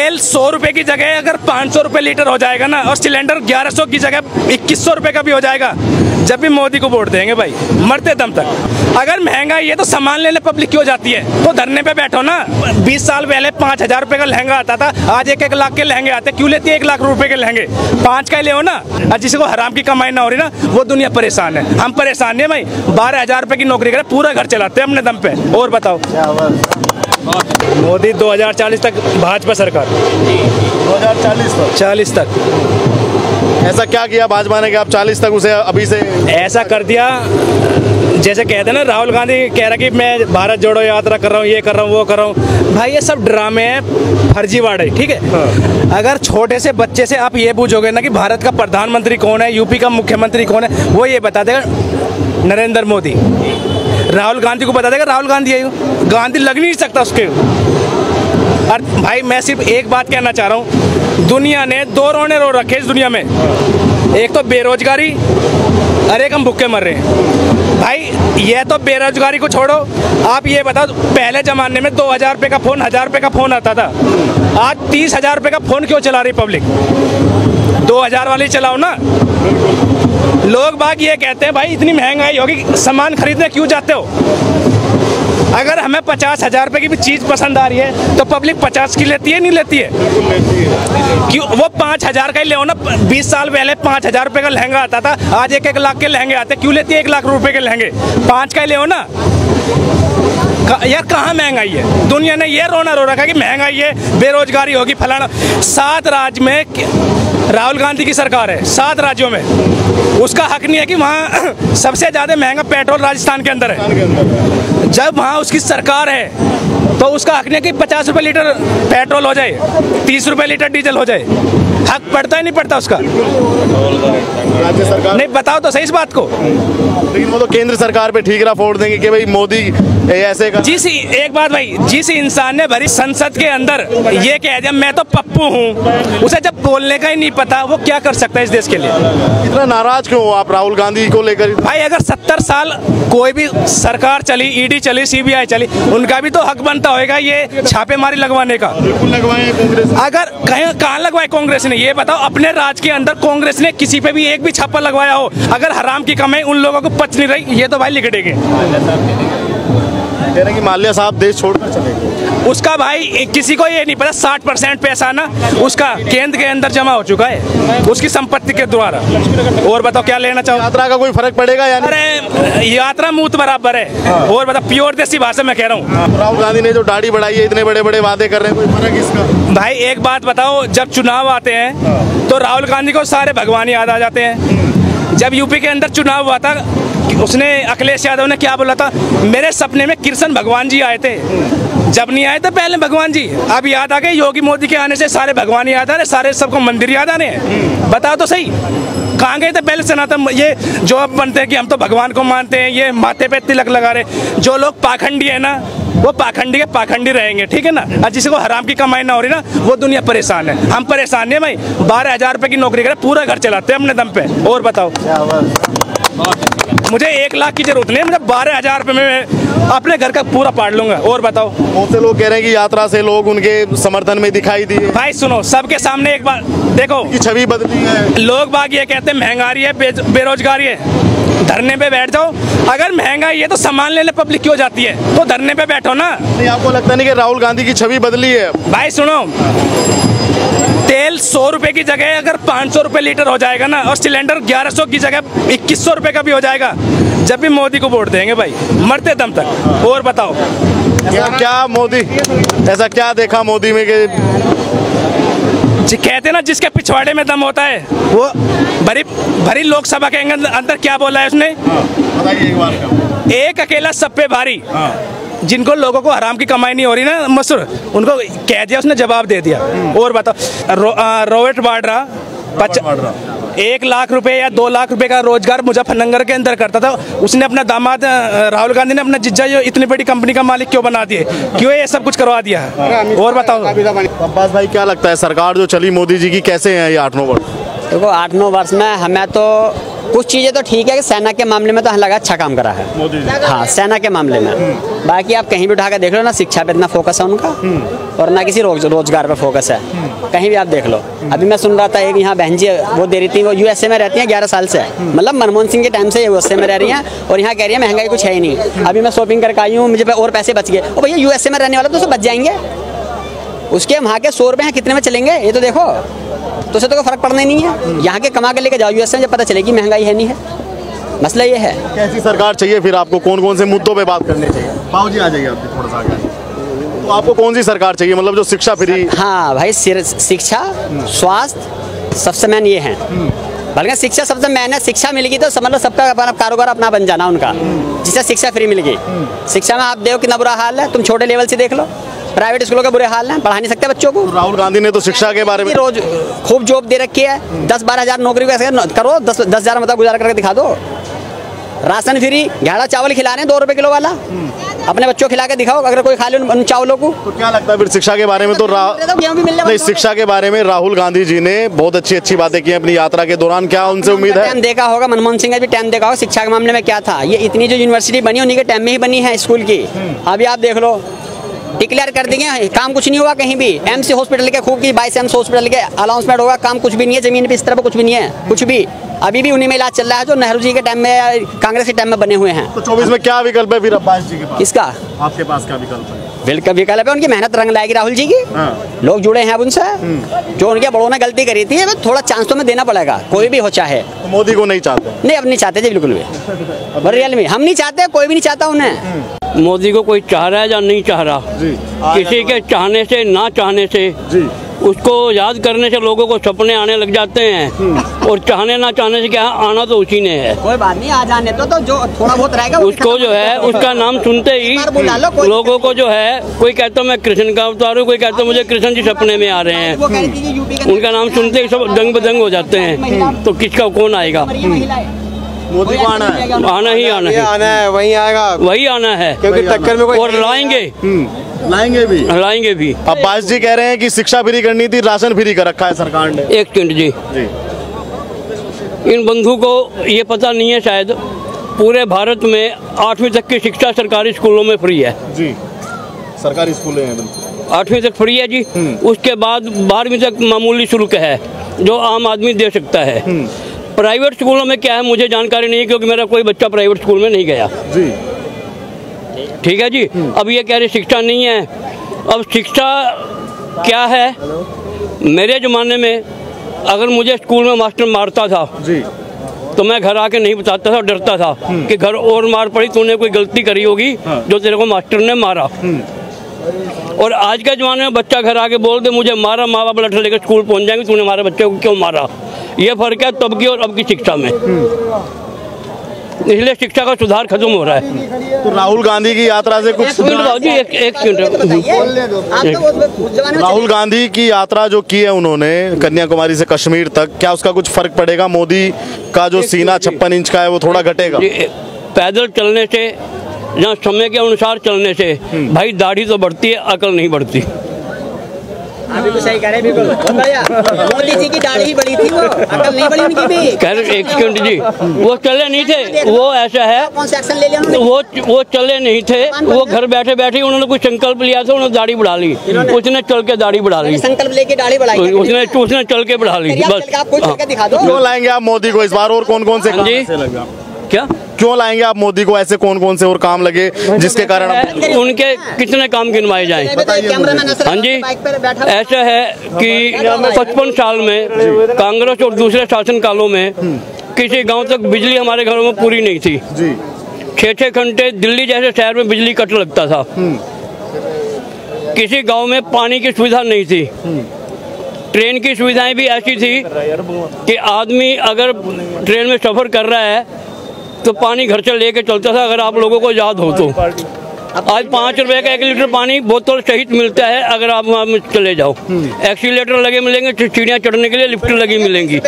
तेल 100 रुपए की जगह अगर 500 रुपए लीटर हो जाएगा ना, और सिलेंडर 1100 की जगह 2100 रुपए का भी हो जाएगा, जब भी मोदी को वोट देंगे भाई, मरते दम तक। अगर महंगाई है तो सामान लेने पब्लिक क्यों जाती है? तो धरने पे बैठो ना। 20 साल पहले 5000 रुपए का लहंगा आता था, आज 1-1 लाख के लहंगे आते। क्यों लेती है 1 लाख रुपए के लहंगे? 5 का ले हो ना। और जिसको हराम की कमाई ना हो रही ना, वो दुनिया परेशान है। हम परेशान नहीं भाई, 12000 रुपए की नौकरी करे, पूरा घर चलाते हैं अपने दम पे। और बताओ, मोदी 2040 तक भाजपा सरकार, 2040 तक ऐसा क्या किया भाजपा ने कि आप 40 तक उसे अभी से ऐसा कर दिया? जैसे कहते हैं ना, राहुल गांधी कह रहा कि मैं भारत जोड़ो यात्रा कर रहा हूँ, ये कर रहा हूँ, वो कर रहा हूँ। भाई ये सब ड्रामे हैं, फर्जीवाड़े, ठीक है। हाँ। अगर छोटे से बच्चे से आप ये पूछोगे ना कि भारत का प्रधानमंत्री कौन है, यूपी का मुख्यमंत्री कौन है, वो ये बता देगा नरेंद्र मोदी। राहुल गांधी को बता देगा राहुल गांधी है, गांधी लग नहीं सकता उसके। और भाई मैं सिर्फ एक बात कहना चाह रहा हूँ, दुनिया ने 2 रोने रो रखे इस दुनिया में, एक तो बेरोजगारी और एक हम भूखे मर रहे हैं। भाई ये तो बेरोजगारी को छोड़ो, आप ये बताओ, पहले जमाने में 2000 रुपये का फ़ोन, 1000 रुपये का फ़ोन आता था, आज 30,000 रुपये का फ़ोन क्यों चला रही पब्लिक? 2000 वाली चलाओ ना। लोग बाग ये कहते हैं भाई इतनी महंगाई होगी, सामान खरीदने क्यों जाते हो? अगर हमें 50,000 रुपये की भी चीज़ पसंद आ रही है तो पब्लिक 50 की लेती है, नहीं लेती है? क्यों? वो 5000 का ही ले ना। 20 साल पहले 5000 रुपये का लहंगा आता था, आज 1-1 लाख के लहंगे आते। क्यों लेती है 1 लाख रुपए के लहंगे? 5 का ही ले ना। यार कहाँ महंगाई है? दुनिया ने ये रोना रो रखा कि महंगाई है, बेरोजगारी होगी, फलाना। 7 राज्य में राहुल गांधी की सरकार है, 7 राज्यों में। उसका हक नहीं है कि वहाँ सबसे ज़्यादा महंगा पेट्रोल राजस्थान के अंदर है। जब वहाँ उसकी सरकार है तो उसका हक नहीं है कि 50 रुपये लीटर पेट्रोल हो जाए, 30 रुपये लीटर डीजल हो जाए। हक पड़ता ही नहीं पड़ता उसका? राज्य सरकार नहीं, बताओ तो सही इस बात को। लेकिन वो तो केंद्र सरकार पे ठीकरा फोड़ देंगे कि भाई मोदी ऐसे कर। एक बात भाई, जिस इंसान ने भरी संसद के अंदर ये कह दिया मैं तो पप्पू हूँ, उसे जब बोलने का ही नहीं पता, वो क्या कर सकता है इस देश के लिए? इतना नाराज क्यों हो आप राहुल गांधी को लेकर? भाई अगर 70 साल कोई भी सरकार चली, ईडी चली, सीबीआई चली, उनका भी तो हक बनता होगा ये छापेमारी लगवाने का। बिल्कुल लगवाए कांग्रेस। अगर कहाँ लगवाए कांग्रेस ने? ये बताओ, अपने राज्य के अंदर कांग्रेस ने किसी पे भी एक भी छापा लगवाया हो? अगर हराम की कमाई उन लोगों को पच नहीं रही, ये तो भाई लिख देंगे। कि माल्या साहब देश छोड़कर चले गए। उसका भाई किसी को ये नहीं पता, 60% पैसा ना उसका केंद्र के अंदर जमा हो चुका है उसकी संपत्ति के द्वारा। और बताओ क्या लेना चाहो? यात्रा का कोई फर्क पड़ेगा या नहीं? अरे यात्रा मूत बराबर है। हाँ। और बताओ, प्योर देसी भाषा में कह रहा हूँ। राहुल गांधी ने जो दाढ़ी बढ़ाई है, इतने बड़े बड़े वादे कर रहे हैं, कोई फर्क इसका? भाई एक बात बताओ, जब चुनाव आते हैं तो राहुल गांधी को सारे भगवान याद आ जाते हैं। जब यूपी के अंदर चुनाव हुआ था, उसने अखिलेश यादव ने क्या बोला था? मेरे सपने में कृष्ण भगवान जी आए थे। जब नहीं आए थे पहले भगवान जी, अब याद आ गए। योगी मोदी के आने से सारे भगवान याद आ रहे, सारे सबको मंदिर याद आ रहे हैं। बताओ तो सही, कहाँ गए थे पहले सनातन? ये जो अब बनते हैं कि हम तो भगवान को मानते हैं, ये माथे पे तिलक लगा रहे। जो लोग पाखंडी है ना, वो पाखंडी के पाखंडी रहेंगे, ठीक है ना। और जिसको हराम की कमाई ना हो रही ना, वो दुनिया परेशान है। हम परेशान नहीं भाई, 12000 रुपये की नौकरी करे, पूरा घर चलाते हैं अपने दम पे। और बताओ, मुझे 1 लाख की जरूरत नहीं है, मुझे 12000 रुपये में अपने घर का पूरा पाड़ लूंगा। और बताओ, बहुत से लोग कह रहे हैं कि यात्रा से लोग उनके समर्थन में दिखाई दिए। भाई सुनो, सबके सामने एक बार देखो की छवि बदली है। लोग बाग ये कहते हैं महंगाई है, बेरोजगारी है, धरने पे बैठ जाओ। अगर महंगाई है तो सामान लेने पब्लिक क्यों जाती है? तो धरने पे बैठो ना। नहीं, आपको लगता नहीं कि राहुल गांधी की छवि बदली है? भाई सुनो, तेल 100 रुपए की जगह अगर 500 रुपए लीटर हो जाएगा ना, और सिलेंडर 1100 की जगह 2100 रुपए का भी हो जाएगा, जब भी मोदी को वोट देंगे भाई, मरते दम तक। और बताओ, क्या मोदी, ऐसा क्या देखा मोदी में कि कहते ना जिसके पिछवाड़े में दम होता है, वो भरी लोकसभा के अंदर क्या बोला है उसने? बताइए एक बार। एक अकेला सब पे भारी। जिनको लोगों को हराम की कमाई नहीं हो रही ना, मसूर, उनको कह दिया, उसने जवाब दे दिया। और बताओ, रॉबर्ट वाड्रा 1 लाख रुपए या 2 लाख रुपए का रोजगार मुजफ्फरनगर के अंदर करता था, उसने अपना दामाद राहुल गांधी ने अपना जिज्जा जो इतनी बड़ी कंपनी का मालिक क्यों बना दिए? क्यों ये सब कुछ करवा दिया? और बताओ अब्बास भाई, क्या लगता है सरकार जो चली मोदी जी की, कैसे है ये 8-9 वर्ष? देखो 8-9 वर्ष में हमें तो कुछ चीज़ें तो ठीक है कि सेना के मामले में तो हमें लगा अच्छा काम करा है मोदी जी। हाँ, सेना के मामले में। बाकी आप कहीं भी उठा कर देख लो ना, शिक्षा पे इतना फोकस है उनका और ना किसी रोजगार पे फोकस है। कहीं भी आप देख लो। अभी मैं सुन रहा था एक यहाँ बहन जी वो दे रही थी, वो यूएसए में रहती हैं 11 साल से, मतलब मनमोहन सिंह के टाइम से यूएसए में रह रही हैं और यहाँ कह रही है महंगाई कुछ है ही नहीं। अभी मैं शॉपिंग करके आई हूँ, मुझे और पैसे बच गए। और भैया यूएसए में रहने वाला तो उसे बच जाएंगे, उसके वहाँ के 100 रुपये हैं कितने में चलेंगे ये तो देखो, तो उसे तो कोई फर्क पड़ना ही नहीं है। यहाँ के कमा के लेके जाओ यूएसए में, जब पता चलेगी महंगाई है नहीं है। मसला ये है। कैसी सरकार चाहिए फिर आपको, कौन कौन से मुद्दों पे बात करनी चाहिए? बाबू जी आ जाइए आप थोड़ा सा आगे। तो आपको कौन सी सरकार चाहिए, मतलब जो शिक्षा फ्री? हाँ भाई, शिक्षा, स्वास्थ्य सबसे मेन ये है। बल्कि शिक्षा सबसे मेन है। शिक्षा मिल गई तो समझ लो सबका अपना कारोबार अपना बन जाना उनका, जिससे शिक्षा फ्री मिल गई। शिक्षा में आप देखो कितना बुरा हाल है, तुम छोटे लेवल से देख लो, प्राइवेट स्कूलों का बुरे हाल है, पढ़ा नहीं सकते बच्चों को। राहुल गांधी ने तो शिक्षा के बारे में रोज खूब जॉब दे रखी है, 10-12 हज़ार नौकरी करो, 10,000 मतलब गुजार करके दिखा दो। राशन फ्री, घाड़ा चावल खिला रहे हैं 2 रुपए किलो वाला, अपने बच्चों खिला के दिखाओ अगर कोई खा ले उन चावलों को। तो क्या लगता है फिर शिक्षा के बारे में? तो नहीं, शिक्षा के बारे में राहुल गांधी जी ने बहुत अच्छी बातें की अपनी यात्रा के दौरान, क्या उनसे उम्मीद है? टाइम देखा होगा, मनमोहन सिंह ने भी टाइम देखा होगा शिक्षा के मामले में क्या था। ये इतनी जो यूनिवर्सिटी बनी उन्हीं के टाइम में ही बनी है स्कूल की। अभी आप देख लो, डिक्लेयर कर देंगे, काम कुछ नहीं हुआ कहीं भी। एम्स हॉस्पिटल के खूब की 22 एम्स हॉस्पिटल के अनाउंसमेंट होगा, काम कुछ भी नहीं है जमीन पे, इस तरह कुछ भी नहीं है कुछ भी। अभी भी उन्हीं में इलाज चल रहा है जो नेहरू जी के टाइम में, कांग्रेस के टाइम में बने हुए हैं। तो 24 में क्या विकल्प है फिर अब्बास जी के पास? किसका? आपके पास क्या विकल्प है? विकल्प है उनकी मेहनत रंग लाएगी राहुल जी की। लोग जुड़े हैं अब उनसे, जो उनके बड़ों ने गलती करी थी, थोड़ा चांस तो में देना पड़ेगा, कोई भी हो चाहे। तो मोदी को नहीं चाहते? नहीं, अब नहीं चाहते जी बिल्कुल भी। रियल में हम नहीं चाहते, कोई भी नहीं चाहता उन्हें। मोदी को कोई चाह रहा है या नहीं चाह रहा, किसी के चाहने से ना चाहने से जी, उसको याद करने से लोगों को सपने आने लग जाते हैं, और चाहने ना चाहने से क्या आना तो उसी ने है। कोई बात नहीं, आ जाने तो जो थोड़ा बहुत रहेगा उसको जो है उसका नाम सुनते ही लोगों को जो है, कोई कहता मैं कृष्ण का अवतार हूँ, कोई कहता मुझे कृष्ण जी सपने में आ रहे हैं। उनका नाम सुनते ही सब दंग बदंग हो जाते हैं। तो किसका कौन आएगा? मोदी को आना है, आना ही आना है, वही आएगा, वही आना है, क्योंकि टक्कर में कोई और लाएंगे भी। अब्बास जी कह रहे हैं कि शिक्षा फ्री करनी थी, राशन फ्री कर रखा है सरकार ने। एक सेकंड जी, इन बंधु को ये पता नहीं है शायद, पूरे भारत में 8वीं तक की शिक्षा सरकारी स्कूलों में फ्री है जी। सरकारी स्कूल हैं 8वीं तक फ्री है जी। उसके बाद 12वीं तक मामूली शुल्क है जो आम आदमी दे सकता है। प्राइवेट स्कूलों में क्या है मुझे जानकारी नहीं है, क्योंकि मेरा कोई बच्चा प्राइवेट स्कूल में नहीं गया जी। ठीक है जी। अब ये कह रहे शिक्षा नहीं है। अब शिक्षा क्या है? मेरे ज़माने में अगर मुझे स्कूल में मास्टर मारता था जी, तो मैं घर आके नहीं बताता था, डरता था कि घर और मार पड़ी, तूने कोई गलती करी होगी जो तेरे को मास्टर ने मारा। और आज के ज़माने में बच्चा घर आके बोल दे मुझे मारा, माँ बाप लठा लेकर स्कूल पहुंच जाएंगे, तूने हमारे बच्चे को क्यों मारा। ये फर्क है तब की और अब की शिक्षा में। इसलिए शिक्षा का सुधार खत्म हो रहा है। तो राहुल गांधी की यात्रा से कुछ एक मिनट, राहुल गांधी की यात्रा जो की है उन्होंने कन्याकुमारी से कश्मीर तक, क्या उसका कुछ फर्क पड़ेगा? मोदी का जो सीना 56 इंच का है वो थोड़ा घटेगा? पैदल चलने से या समय के अनुसार चलने से भाई दाढ़ी तो बढ़ती है, अकल नहीं बढ़ती। बिल्कुल सही कह रहे हैं, बिल्कुल भैया। मोदी जी की दाढ़ी ही बड़ी थी, वो अकल नहीं बड़ी उनकी भी। कह रहे एक सेकंड जी, वो चले नहीं थे, वो ऐसा है, कौन सा एक्शन ले लिया उन्होंने? वो चले नहीं थे, वो घर बैठे बैठे उन्होंने कुछ संकल्प लिया था, उन्होंने दाढ़ी बढ़ा ली, उसने चल के दाढ़ी बढ़ा ली, संकल्प लेके दाढ़ी बढ़ाई, उसने चल के बढ़ा ली। बस आप कुछ करके दिखा दो। क्यों लाएंगे आप मोदी को इस बार, और कौन कौन से काम जी? ऐसे लगे? क्या क्यों लाएंगे आप मोदी को? ऐसे कौन कौन से और काम लगे जिसके कारण उनके कितने काम गिनवाए जाएं? हाँ जी, ऐसा है कि 55 साल में कांग्रेस और दूसरे शासन कालों में किसी गांव तक बिजली हमारे घरों में पूरी नहीं थी जी। 6-6 घंटे दिल्ली जैसे शहर में बिजली कट लगता था। किसी गांव में पानी की सुविधा नहीं थी। ट्रेन की सुविधाएं भी ऐसी थी कि आदमी अगर ट्रेन में सफ़र कर रहा है तो पानी घर से लेके चलता था, अगर आप लोगों को याद हो तो। आज 5 रुपए का 1 लीटर पानी बोतल सहित मिलता है अगर आप वहाँ चले जाओ। एक्सीलेटर लगे मिलेंगे, सीढ़ियाँ चढ़ने के लिए लिफ्ट लगी मिलेंगी।